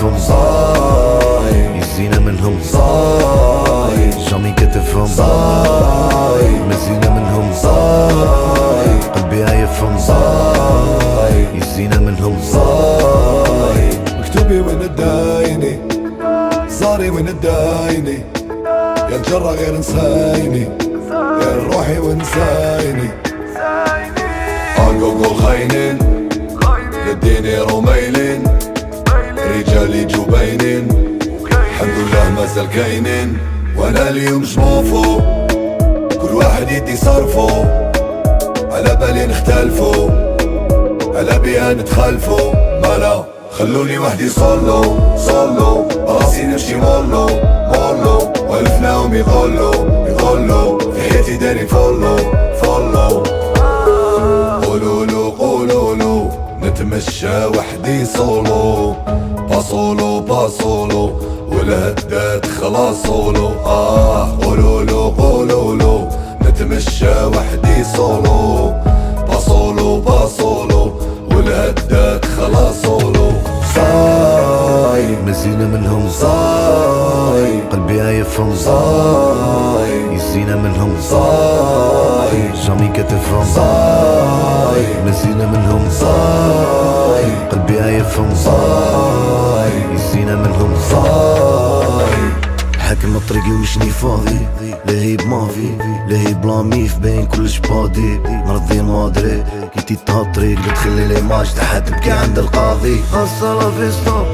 كتفهم صاي، يزينا منهم صاي، جامي كتفهم صاي، مزينا منهم صاي، قلبي عايفهم صاي، يزينا منهم صاي. مكتوبي وين الدايني، صاري وين الدايني، يا الجرة غير نسايني، غير روحي ونسايني. جوجل خاينين للدينير ومايلين، رجالي جبينين الحمد لله ما زال كاينين. وانا اليوم جموفو كل واحد يدي صرفو، على بالي نختلفو على بيها نتخلفو. مالا خلوني وحدي صولو صولو، براسي نمشي مولو مولو، والفناهم يغلو يغلو في حياتي داري فولو فولو. قولولو قولولو نتمشى وحدي صولو، باصولو باصولو والهدات خلاص صولو. قولولو قولولو نتمشى وحدي صولو، باصولو باصولو والهدات خلاص صولو. صاي مزينا منهم صاي، قلبي عايفهم صاي، يزينا منهم صاي، جامي كتفهم صاي، مزينا منهم صاي، قلبي عايفهم صاي، يزينا منهم صاي. حاكم طريقي ومشني فاضي، لهي بمافي لهي بلاميف بين كلش بادي، مرضي مادري كي تهطريق تخلي لي ماج تحت تبكي عند القاضي. الصلاة في ستوب